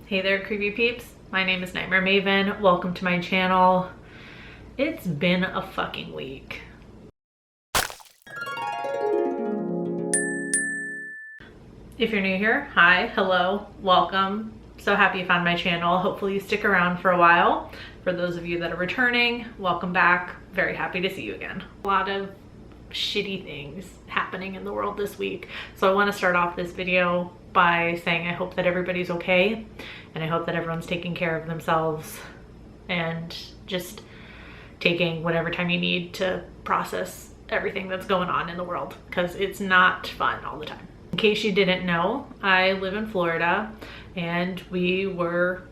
Hey there, creepy peeps. My name is Nightmare Maven. Welcome to my channel. It's been a fucking week. If you're new here, hi, hello, welcome. So happy you found my channel. Hopefully you stick around for a while. For those of you that are returning, welcome back. Very happy to see you again. A lot of shitty things happening in the world this week. So I want to start off this video by saying I hope that everybody's okay, and I hope that everyone's taking care of themselves and just taking whatever time you need to process everything that's going on in the world, because it's not fun all the time. In case you didn't know, I live in Florida, and we're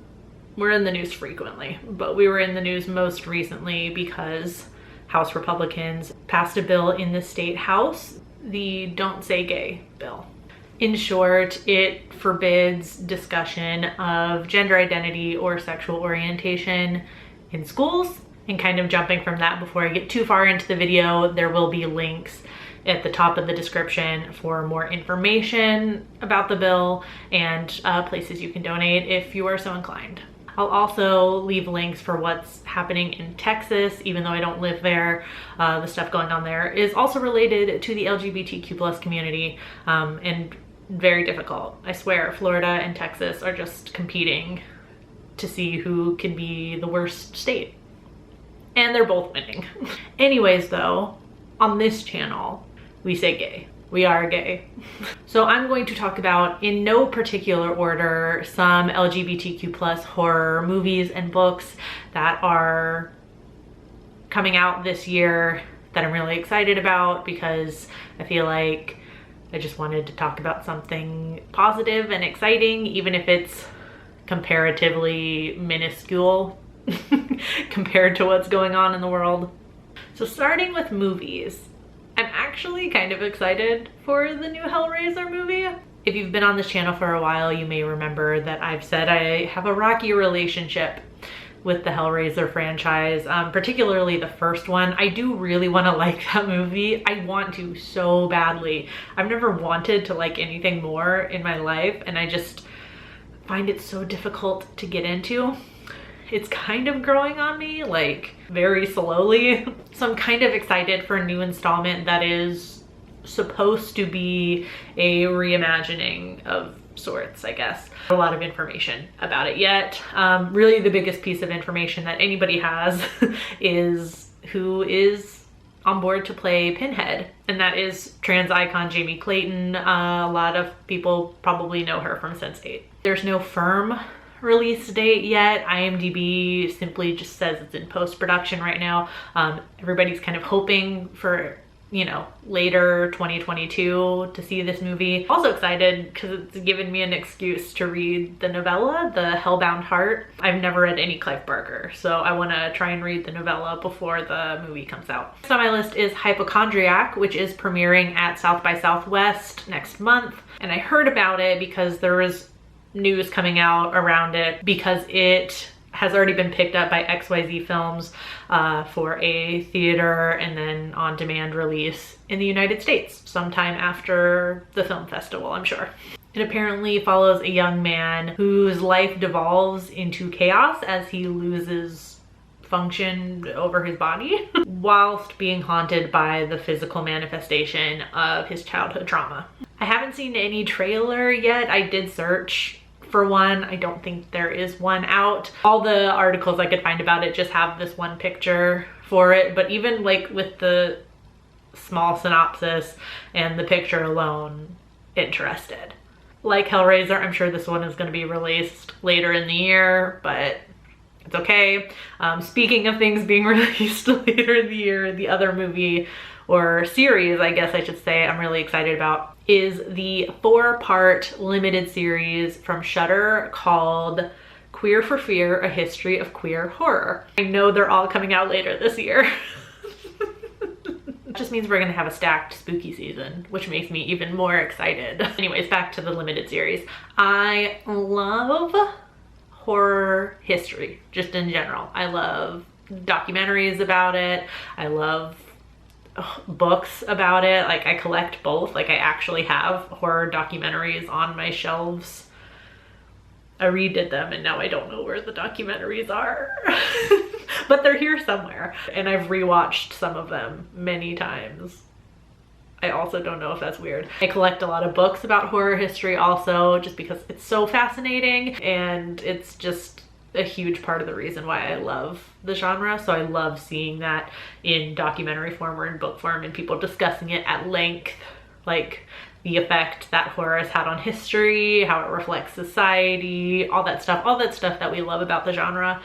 in the news frequently, but we were in the news most recently because House Republicans passed a bill in the state house, the Don't Say Gay bill. In short, it forbids discussion of gender identity or sexual orientation in schools. And kind of jumping from that, before I get too far into the video, there will be links at the top of the description for more information about the bill and places you can donate if you are so inclined. I'll also leave links for what's happening in Texas, even though I don't live there. The stuff going on there is also related to the LGBTQ+ community, and very difficult. I swear, Florida and Texas are just competing to see who can be the worst state. And they're both winning. Anyways though, on this channel, we say gay. We are gay. So I'm going to talk about, in no particular order, some LGBTQ+ horror movies and books that are coming out this year that I'm really excited about, because I feel like I just wanted to talk about something positive and exciting, even if it's comparatively minuscule compared to what's going on in the world. So starting with movies, I'm actually kind of excited for the new Hellraiser movie. If you've been on this channel for a while, you may remember that I've said I have a rocky relationship with the Hellraiser franchise, particularly the first one. I do really want to like that movie. I want to so badly. I've never wanted to like anything more in my life, and I just find it so difficult to get into. It's kind of growing on me, like, very slowly. So I'm kind of excited for a new installment that is supposed to be a reimagining of sorts, I guess. A lot of information about it yet. Really the biggest piece of information that anybody has is who is on board to play Pinhead, and that is trans icon Jamie Clayton. A lot of people probably know her from Sense8. There's no firm release date yet. IMDb simply just says it's in post-production right now. Everybody's kind of hoping for, you know, later 2022 to see this movie. Also excited because it's given me an excuse to read the novella, The Hellbound Heart. I've never read any Clive Barker, so I want to try and read the novella before the movie comes out. Next on my list is Hypochondriac, which is premiering at South by Southwest next month. And I heard about it because there was news coming out around it, because it has already been picked up by XYZ Films for a theater and then on-demand release in the United States sometime after the film festival, I'm sure. It apparently follows a young man whose life devolves into chaos as he loses function over his body whilst being haunted by the physical manifestation of his childhood trauma. I haven't seen any trailer yet. I did search for one. I don't think there is one out. All the articles I could find about it just have this one picture for it, but even like with the small synopsis and the picture alone, interested. Like Hellraiser, I'm sure this one is going to be released later in the year, but it's okay. Speaking of things being released later in the year, the other movie, or series I guess I should say, I'm really excited about is the 4-part limited series from Shudder called Queer for Fear, A History of Queer Horror. I know they're all coming out later this year. That just means we're gonna have a stacked spooky season, which makes me even more excited. Anyways, back to the limited series. I love horror history, just in general. I love documentaries about it. I love books about it. Like, I collect both. Like, I actually have horror documentaries on my shelves I redid them and now I don't know where the documentaries are. But they're here somewhere. And I've rewatched some of them many times. I also don't know if that's weird. I collect a lot of books about horror history also, just because it's so fascinating, and it's just a huge part of the reason why I love the genre. So I love seeing that in documentary form or in book form, and people discussing it at length, like the effect that horror has had on history, how it reflects society, all that stuff that we love about the genre.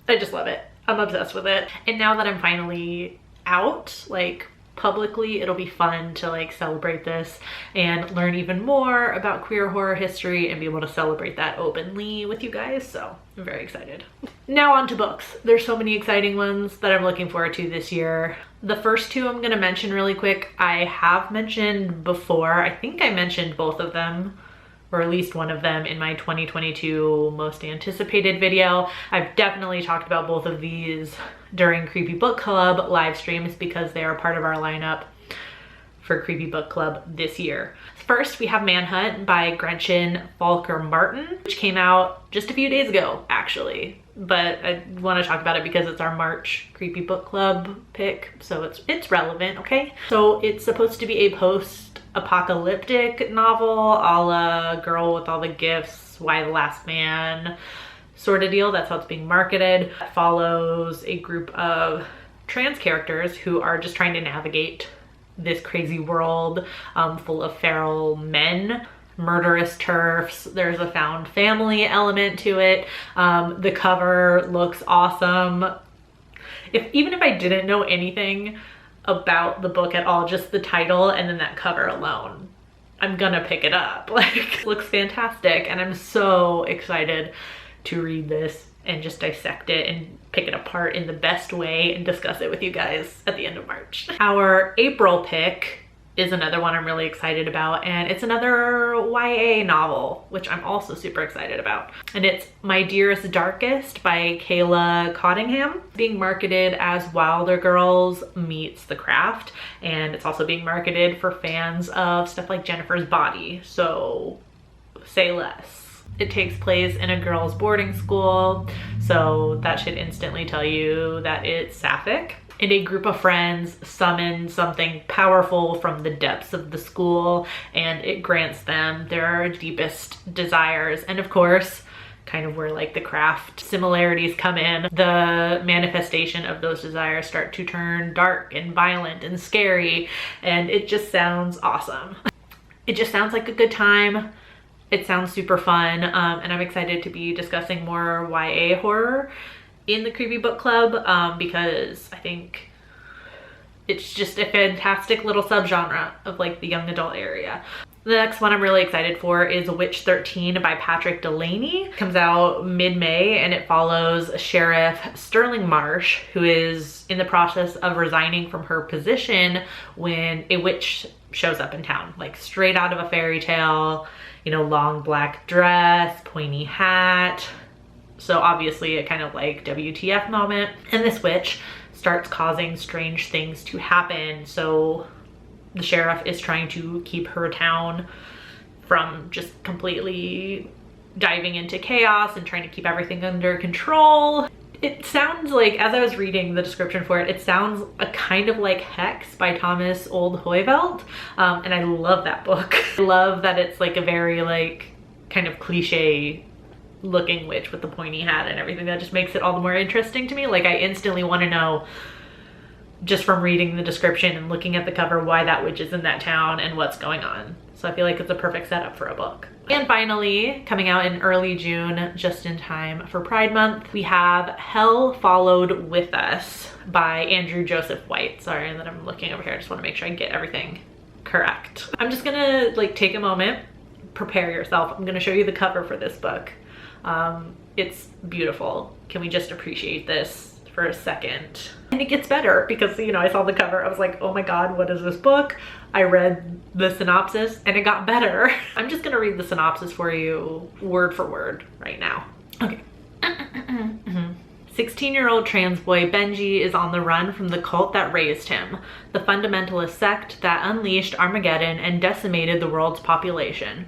I just love it. I'm obsessed with it. And now that I'm finally out, like publicly, it'll be fun to like celebrate this and learn even more about queer horror history and be able to celebrate that openly with you guys. So I'm very excited. Now on to books. There's so many exciting ones that I'm looking forward to this year. The first two I'm gonna mention really quick, I have mentioned before. I think I mentioned both of them, or at least one of them, in my 2022 most anticipated video. I've definitely talked about both of these during Creepy Book Club live streams because they are part of our lineup for Creepy Book Club this year. First, we have Manhunt by Gretchen Falker Martin, which came out just a few days ago, actually. But I want to talk about it because it's our March Creepy Book Club pick, so it's relevant, okay? So it's supposed to be a post-apocalyptic novel a la Girl with All the Gifts, Y the Last Man sort of deal. That's how it's being marketed. It follows a group of trans characters who are just trying to navigate this crazy world full of feral men, murderous turfs. There's a found family element to it. The cover looks awesome. Even if I didn't know anything about the book at all, just the title and then that cover alone, I'm gonna pick it up. Like, it looks fantastic, and I'm so excited to read this and just dissect it and pick it apart in the best way and discuss it with you guys at the end of March. Our April pick is another one I'm really excited about, and it's another YA novel, which I'm also super excited about. And it's My Dearest Darkest by Kayla Cottingham, being marketed as Wilder Girls meets The Craft, and it's also being marketed for fans of stuff like Jennifer's Body, so say less. It takes place in a girls' boarding school, so that should instantly tell you that it's sapphic. And a group of friends summon something powerful from the depths of the school, and it grants them their deepest desires. And of course, kind of where like The Craft similarities come in, the manifestation of those desires start to turn dark and violent and scary, and it just sounds awesome. It just sounds like a good time. It sounds super fun, and I'm excited to be discussing more YA horror in the Creepy Book Club because I think it's just a fantastic little subgenre of like the young adult area. The next one I'm really excited for is Witch 13 by Patrick Delaney. It comes out mid-May, and it follows Sheriff Sterling Marsh, who is in the process of resigning from her position when a witch shows up in town, like straight out of a fairy tale, you know, long black dress, pointy hat. So obviously a kind of like WTF moment. And this witch starts causing strange things to happen. So the sheriff is trying to keep her town from just completely diving into chaos and trying to keep everything under control. It sounds like, as I was reading the description for it, it sounds a kind of like Hex by Thomas Oldhoyvelt, and I love that book. I love that it's like a very like kind of cliche looking witch with the pointy hat and everything. That just makes it all the more interesting to me. Like, I instantly want to know, just from reading the description and looking at the cover, why that witch is in that town and what's going on. So I feel like it's a perfect setup for a book. And finally, coming out in early June, just in time for Pride Month, we have Hell Followed With Us by Andrew Joseph White. Sorry that I'm looking over here. I just want to make sure I get everything correct. I'm just gonna like take a moment, prepare yourself. I'm gonna show you the cover for this book. It's beautiful. Can we just appreciate this for a second? And it gets better because, you know, I saw the cover, I was like, oh my god, what is this book? I read the synopsis and it got better. I'm just gonna read the synopsis for you word for word right now. Okay. 16-year-old trans boy Benji is on the run from the cult that raised him, the fundamentalist sect that unleashed Armageddon and decimated the world's population.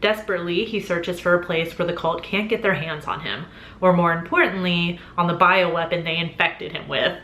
Desperately, he searches for a place where the cult can't get their hands on him, or more importantly, on the bioweapon they infected him with.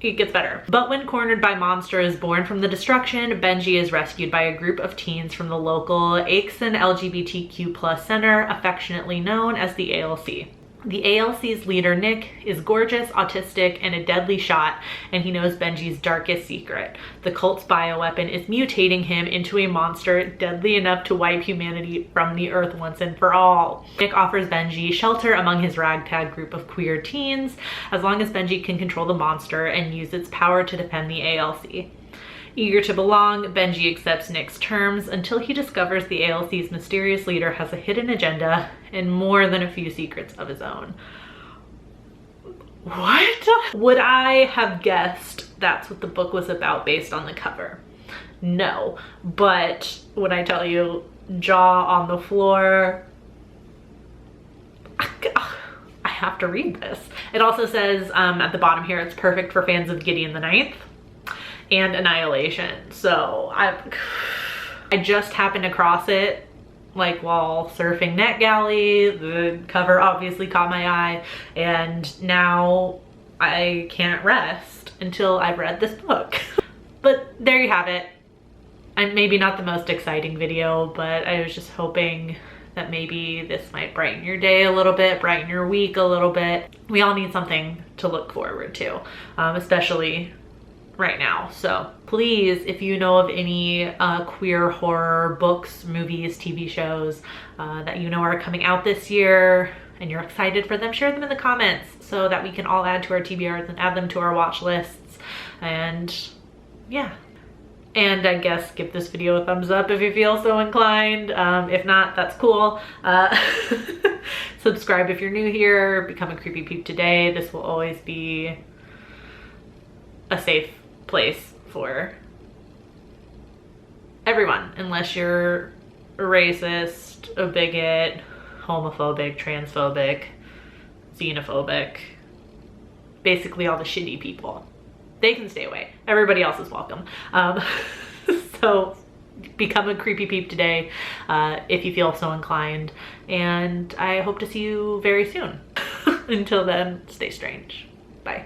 It gets better. But when cornered by monsters born from the destruction, Benji is rescued by a group of teens from the local Aixon LGBTQ+ center, affectionately known as the ALC. The ALC's leader, Nick, is gorgeous, autistic, and a deadly shot, and he knows Benji's darkest secret. The cult's bioweapon is mutating him into a monster deadly enough to wipe humanity from the earth once and for all. Nick offers Benji shelter among his ragtag group of queer teens, as long as Benji can control the monster and use its power to defend the ALC. Eager to belong, Benji accepts Nick's terms until he discovers the ALC's mysterious leader has a hidden agenda and more than a few secrets of his own. What? Would I have guessed that's what the book was about based on the cover? No, but when I tell you jaw on the floor, I have to read this. It also says at the bottom here, it's perfect for fans of Gideon the Ninth and Annihilation. So I just happened across it like while surfing NetGalley. The cover obviously caught my eye, and now I can't rest until I've read this book. But there you have it. And maybe not the most exciting video, but I was just hoping that maybe this might brighten your day a little bit, brighten your week a little bit. We all need something to look forward to, especially right now. So please, if you know of any queer horror books, movies, TV shows that you know are coming out this year and you're excited for them, share them in the comments so that we can all add to our TBRs and add them to our watch lists. And yeah. And I guess give this video a thumbs up if you feel so inclined. If not, that's cool. Subscribe if you're new here. Become a Creepy Peep today. This will always be a safe place for everyone, unless you're a racist, a bigot, homophobic, transphobic, xenophobic, basically all the shitty people. They can stay away. Everybody else is welcome. So become a Creepy Peep today if you feel so inclined, and I hope to see you very soon. Until then, stay strange. Bye.